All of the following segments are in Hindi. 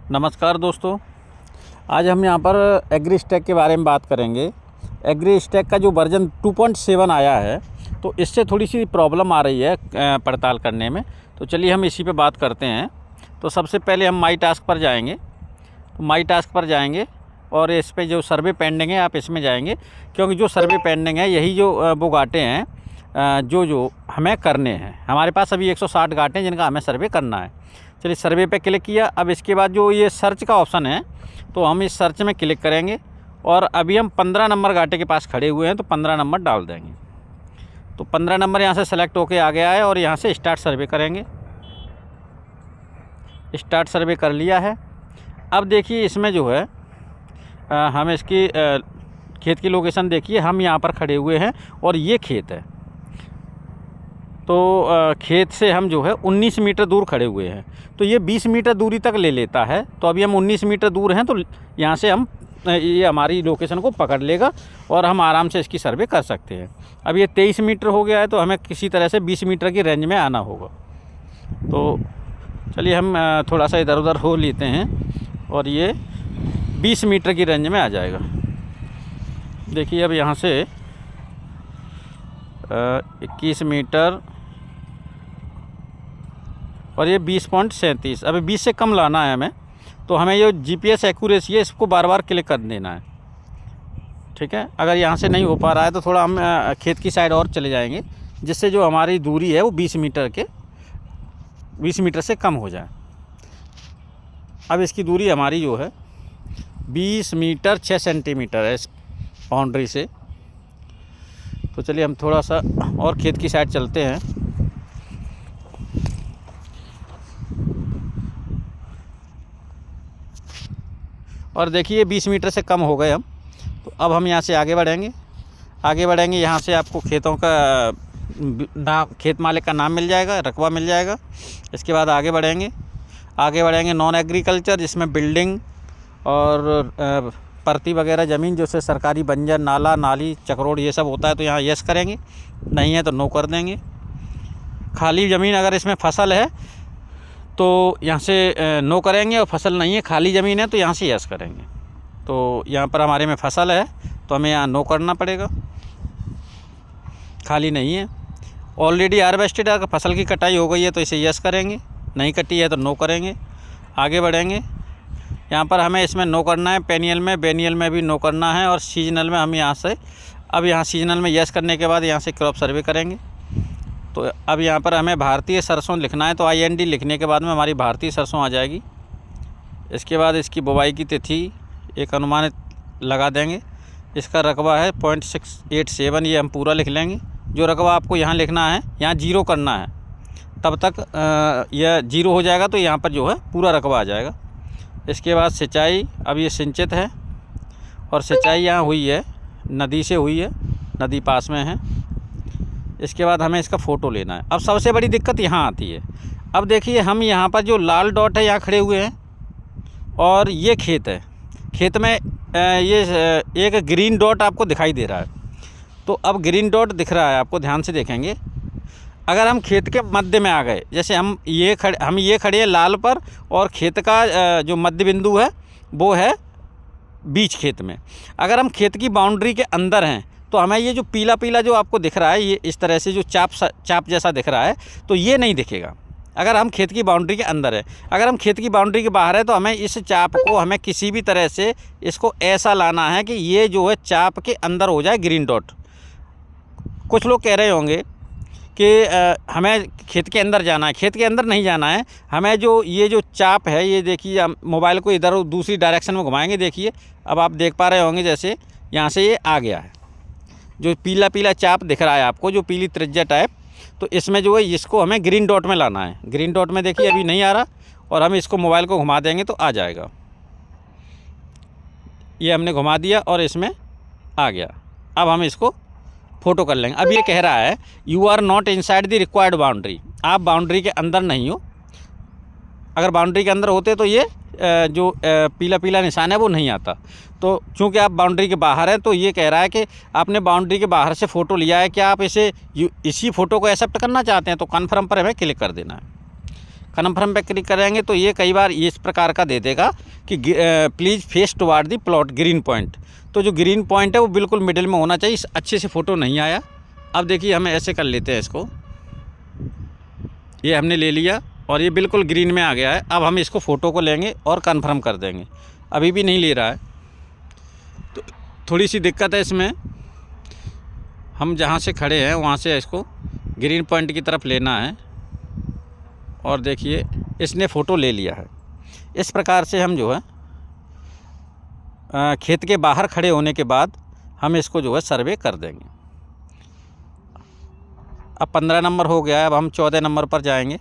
नमस्कार दोस्तों, आज हम यहाँ पर एग्रीस्टैक के बारे में बात करेंगे। एग्रीस्टैक का जो वर्जन 2.7 आया है तो इससे थोड़ी सी प्रॉब्लम आ रही है पड़ताल करने में। तो चलिए हम इसी पे बात करते हैं। तो सबसे पहले हम माई टास्क पर जाएंगे। तो माई टास्क पर जाएंगे और इस पे जो सर्वे पेंडिंग है आप इसमें जाएंगे, क्योंकि जो सर्वे पेंडिंग है यही जो वो घाटे हैं जो हमें करने हैं। हमारे पास अभी 160 घाटे हैं जिनका हमें सर्वे करना है। चलिए सर्वे पे क्लिक किया। अब इसके बाद जो ये सर्च का ऑप्शन है तो हम इस सर्च में क्लिक करेंगे और अभी हम 15 नंबर घाटे के पास खड़े हुए हैं तो 15 नंबर डाल देंगे। तो 15 नंबर यहाँ से सेलेक्ट होके आ गया है और यहाँ से स्टार्ट सर्वे करेंगे। स्टार्ट सर्वे कर लिया है। अब देखिए इसमें जो है हम इसकी खेत की लोकेशन देखिए, हम यहाँ पर खड़े हुए हैं और ये खेत है। तो खेत से हम जो है 19 मीटर दूर खड़े हुए हैं, तो ये 20 मीटर दूरी तक ले लेता है। तो अभी हम 19 मीटर दूर हैं तो यहाँ से हम ये हमारी लोकेशन को पकड़ लेगा और हम आराम से इसकी सर्वे कर सकते हैं। अब ये 23 मीटर हो गया है तो हमें किसी तरह से 20 मीटर की रेंज में आना होगा। तो चलिए हम थोड़ा सा इधर उधर हो लेते हैं और ये 20 मीटर की रेंज में आ जाएगा। देखिए अब यहाँ से 21 मीटर और ये 20.37, अभी 20 से कम लाना है हमें। तो हमें ये जीपीएस एक्यूरेसी है, इसको बार बार क्लिक कर देना है। ठीक है, अगर यहाँ से नहीं हो पा रहा है तो थोड़ा हम खेत की साइड और चले जाएंगे, जिससे जो हमारी दूरी है वो 20 मीटर से कम हो जाए। अब इसकी दूरी हमारी जो है 20 मीटर 6 सेंटीमीटर है इस बाउंड्री से। तो चलिए हम थोड़ा सा और खेत की साइड चलते हैं। और देखिए 20 मीटर से कम हो गए हम। तो अब हम यहाँ से आगे बढ़ेंगे। यहाँ से आपको खेतों का नाम, खेत मालिक का नाम मिल जाएगा, रकबा मिल जाएगा। इसके बाद आगे बढ़ेंगे नॉन एग्रीकल्चर, जिसमें बिल्डिंग और परती वगैरह ज़मीन जो से सरकारी बंजर, नाला नाली चक्रोड ये सब होता है तो यहाँ यस करेंगे, नहीं है तो नो कर देंगे। खाली ज़मीन अगर इसमें फसल है तो यहाँ से नो करेंगे, और फसल नहीं है खाली ज़मीन है तो यहाँ से यस करेंगे। तो यहाँ पर हमारे में फसल है तो हमें यहाँ नो करना पड़ेगा, खाली नहीं है। ऑलरेडी हार्वेस्टेड, अगर फसल की कटाई हो गई है तो इसे यस करेंगे, नहीं कटी है तो नो करेंगे। आगे बढ़ेंगे, यहाँ पर हमें इसमें नो करना है। पेनियल में, बेनियल में भी नो करना है, और सीजनल में हम यहाँ से अब यहाँ सीजनल में यस करने के बाद यहाँ से क्रॉप सर्वे करेंगे। तो अब यहाँ पर हमें भारतीय सरसों लिखना है, तो IND लिखने के बाद में हमारी भारतीय सरसों आ जाएगी। इसके बाद इसकी बुवाई की तिथि एक अनुमानित लगा देंगे। इसका रकबा है 0.687, ये हम पूरा लिख लेंगे। जो रकबा आपको यहाँ लिखना है, यहाँ 0 करना है, तब तक यह 0 हो जाएगा तो यहाँ पर जो है पूरा रकबा आ जाएगा। इसके बाद सिंचाई, अब ये सिंचित है और सिंचाई यहाँ हुई है, नदी से हुई है, नदी पास में है। इसके बाद हमें इसका फ़ोटो लेना है। अब सबसे बड़ी दिक्कत यहाँ आती है। अब देखिए हम यहाँ पर जो लाल डॉट है यहाँ खड़े हुए हैं और ये खेत है। खेत में ये एक ग्रीन डॉट आपको दिखाई दे रहा है। तो अब ग्रीन डॉट दिख रहा है आपको, ध्यान से देखेंगे। अगर हम खेत के मध्य में आ गए, जैसे हम ये खड़े हैं लाल पर, और खेत का जो मध्य बिंदु है वो है बीच खेत में। अगर हम खेत की बाउंड्री के अंदर हैं तो हमें ये जो पीला पीला जो आपको दिख रहा है, ये इस तरह से जो चाप जैसा दिख रहा है, तो ये नहीं दिखेगा अगर हम खेत की बाउंड्री के अंदर है। अगर हम खेत की बाउंड्री के बाहर है तो हमें इस चाप को हमें किसी भी तरह से इसको ऐसा लाना है कि ये जो है चाप के अंदर हो जाए ग्रीन डॉट। कुछ लोग कह रहे होंगे कि हमें खेत के अंदर जाना है, खेत के अंदर नहीं जाना है। हमें जो ये जो चाप है, ये देखिए, हम मोबाइल को इधर दूसरी डायरेक्शन में घुमाएंगे। देखिए अब आप देख पा रहे होंगे, जैसे यहाँ से ये आ गया है, जो पीला पीला चाप दिख रहा है आपको, जो पीली त्रिज्या टाइप, तो इसमें जो है इसको हमें ग्रीन डॉट में लाना है। ग्रीन डॉट में देखिए अभी नहीं आ रहा, और हम इसको मोबाइल को घुमा देंगे तो आ जाएगा। ये हमने घुमा दिया और इसमें आ गया। अब हम इसको फ़ोटो कर लेंगे। अब ये कह रहा है you are not inside the required boundary, आप बाउंड्री के अंदर नहीं हो। अगर बाउंड्री के अंदर होते तो ये जो पीला पीला निशान है वो नहीं आता। तो चूँकि आप बाउंड्री के बाहर हैं तो ये कह रहा है कि आपने बाउंड्री के बाहर से फ़ोटो लिया है, क्या आप इसी फ़ोटो को एक्सेप्ट करना चाहते हैं? तो कन्फर्म पर हमें क्लिक कर देना है। कन्फर्म पे क्लिक करेंगे तो ये कई बार इस प्रकार का दे देगा कि please face toward the plot green point. तो जो ग्रीन पॉइंट है वो बिल्कुल मिडिल में होना चाहिए। अच्छे से फ़ोटो नहीं आया। अब देखिए हम ऐसे कर लेते हैं इसको, ये हमने ले लिया और ये बिल्कुल ग्रीन में आ गया है। अब हम इसको फ़ोटो को लेंगे और कन्फर्म कर देंगे। अभी भी नहीं ले रहा है तो थोड़ी सी दिक्कत है इसमें। हम जहाँ से खड़े हैं वहाँ से इसको ग्रीन पॉइंट की तरफ लेना है और देखिए इसने फ़ोटो ले लिया है। इस प्रकार से हम जो है खेत के बाहर खड़े होने के बाद हम इसको जो है सर्वे कर देंगे। अब 15 नंबर हो गया है। अब हम 14 नंबर पर जाएंगे।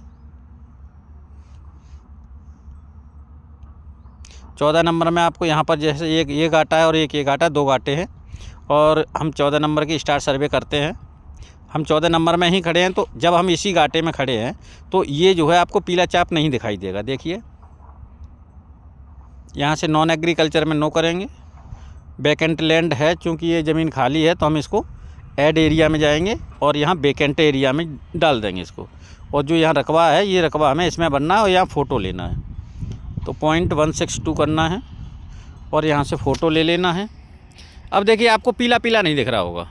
14 नंबर में आपको यहाँ पर जैसे एक ये गाटा है और एक ये गाटा, 2 गाटे हैं और हम 14 नंबर की स्टार्ट सर्वे करते हैं। हम 14 नंबर में ही खड़े हैं तो जब हम इसी गाटे में खड़े हैं तो ये जो है आपको पीला चाप नहीं दिखाई देगा। देखिए यहाँ से नॉन एग्रीकल्चर में नो करेंगे। वैकेंट लैंड है, चूँकि ये ज़मीन खाली है तो हम इसको ऐड एरिया में जाएंगे और यहाँ वैकेंट एरिया में डाल देंगे इसको। और जो यहाँ रकबा है ये रकबा हमें इसमें बनना है और यहाँ फ़ोटो लेना है। तो 0.162 करना है और यहाँ से फ़ोटो ले लेना है। अब देखिए आपको पीला पीला नहीं दिख रहा होगा,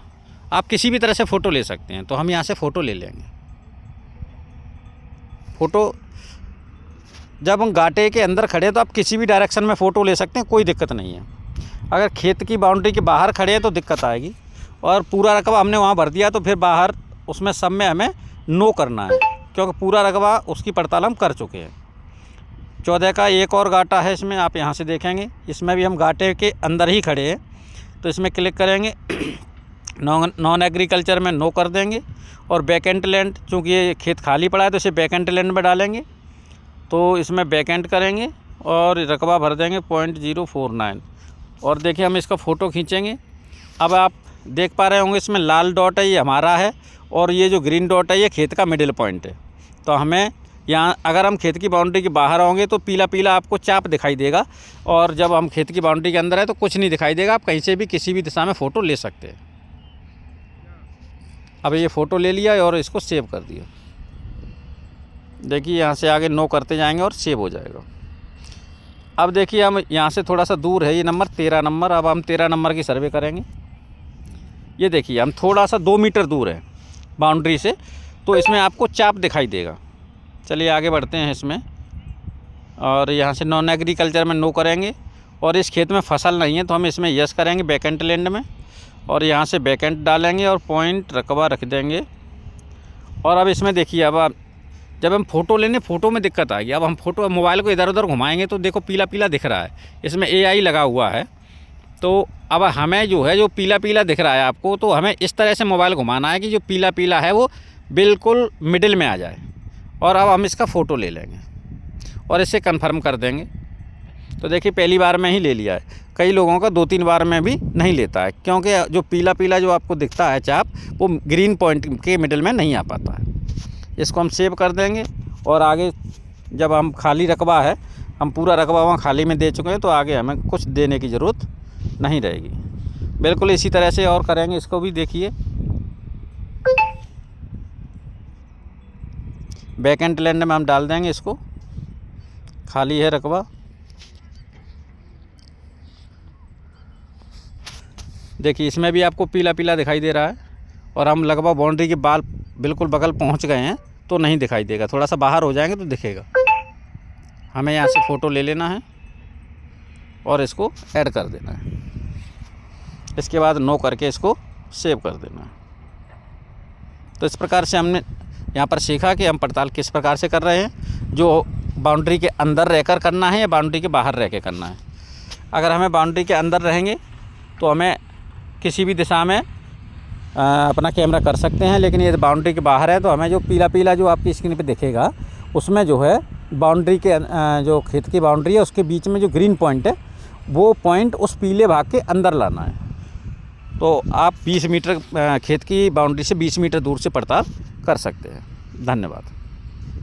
आप किसी भी तरह से फ़ोटो ले सकते हैं। तो हम यहाँ से फ़ोटो ले लेंगे। फ़ोटो जब हम गाटे के अंदर खड़े हैं तो आप किसी भी डायरेक्शन में फ़ोटो ले सकते हैं, कोई दिक्कत नहीं है। अगर खेत की बाउंड्री के बाहर खड़े हैं तो दिक्कत आएगी। और पूरा रकबा हमने वहाँ भर दिया तो फिर बाहर उसमें सब में हमें नो करना है, क्योंकि पूरा रकबा उसकी पड़ताल हम कर चुके हैं। 14 का एक और गाटा है इसमें, आप यहाँ से देखेंगे। इसमें भी हम गाटे के अंदर ही खड़े हैं तो इसमें क्लिक करेंगे। नॉन एग्रीकल्चर में नो कर देंगे और वैकेंट लैंड, चूँकि ये खेत खाली पड़ा है तो इसे वैकेंट लैंड में डालेंगे। तो इसमें वैकेंट करेंगे और रकबा भर देंगे 0.049 और देखिए हम इसका फ़ोटो खींचेंगे। अब आप देख पा रहे होंगे इसमें लाल डॉट है, ये हमारा है और ये जो ग्रीन डॉट है ये खेत का मिडिल पॉइंट है। तो हमें यहाँ अगर हम खेत की बाउंड्री के बाहर होंगे तो पीला पीला आपको चाप दिखाई देगा और जब हम खेत की बाउंड्री के अंदर है तो कुछ नहीं दिखाई देगा। आप कहीं से भी किसी भी दिशा में फ़ोटो ले सकते हैं। अब ये फ़ोटो ले लिया और इसको सेव कर दिया। देखिए यहाँ से आगे नो करते जाएंगे और सेव हो जाएगा। अब देखिए हम यहाँ से थोड़ा सा दूर है ये नंबर 13 नंबर। अब हम 13 नंबर की सर्वे करेंगे। ये देखिए हम थोड़ा सा 2 मीटर दूर है बाउंड्री से, तो इसमें आपको चाप दिखाई देगा। चलिए आगे बढ़ते हैं इसमें और यहाँ से नॉन एग्रीकल्चर में नो करेंगे और इस खेत में फसल नहीं है तो हम इसमें यस करेंगे वैकेंट लैंड में और यहाँ से वैकेंट डालेंगे और पॉइंट रकबा रख देंगे। और अब इसमें देखिए अब आप जब हम फ़ोटो लेने, फ़ोटो में दिक्कत आएगी। अब हम फ़ोटो मोबाइल को इधर उधर घुमाएंगे तो देखो पीला पीला दिख रहा है, इसमें AI लगा हुआ है। तो अब हमें जो है जो पीला पीला दिख रहा है आपको, तो हमें इस तरह से मोबाइल घुमाना है कि जो पीला पीला है वो बिल्कुल मिडिल में आ जाए। और अब हम इसका फ़ोटो ले लेंगे और इसे कंफर्म कर देंगे। तो देखिए पहली बार में ही ले लिया है। कई लोगों का 2-3 बार में भी नहीं लेता है, क्योंकि जो पीला पीला जो आपको दिखता है चाप वो ग्रीन पॉइंट के मिडिल में नहीं आ पाता है। इसको हम सेव कर देंगे और आगे जब हम खाली रकबा है, हम पूरा रकबा वहाँ खाली में दे चुके हैं तो आगे हमें कुछ देने की ज़रूरत नहीं रहेगी। बिल्कुल इसी तरह से और करेंगे इसको भी। देखिए वैकेंट लैंड में हम डाल देंगे इसको, खाली है रकबा। देखिए इसमें भी आपको पीला पीला दिखाई दे रहा है और हम लगभग बाउंड्री के बिल्कुल बगल पहुंच गए हैं तो नहीं दिखाई देगा। थोड़ा सा बाहर हो जाएंगे तो दिखेगा। हमें यहाँ से फ़ोटो ले लेना है और इसको ऐड कर देना है। इसके बाद नो करके इसको सेव कर देना है। तो इस प्रकार से हमने यहाँ पर सीखा कि हम पड़ताल किस प्रकार से कर रहे हैं, जो बाउंड्री के अंदर रहकर करना है या बाउंड्री के बाहर रह के करना है। अगर हमें बाउंड्री के अंदर रहेंगे तो हमें किसी भी दिशा में अपना कैमरा कर सकते हैं, लेकिन ये बाउंड्री के बाहर है तो हमें जो पीला पीला जो आपकी स्क्रीन पे दिखेगा उसमें जो है बाउंड्री के जो खेत की बाउंड्री है उसके बीच में जो ग्रीन पॉइंट है वो पॉइंट उस पीले भाग के अंदर लाना है। तो आप 20 मीटर खेत की बाउंड्री से 20 मीटर दूर से पड़ताल कर सकते हैं। धन्यवाद।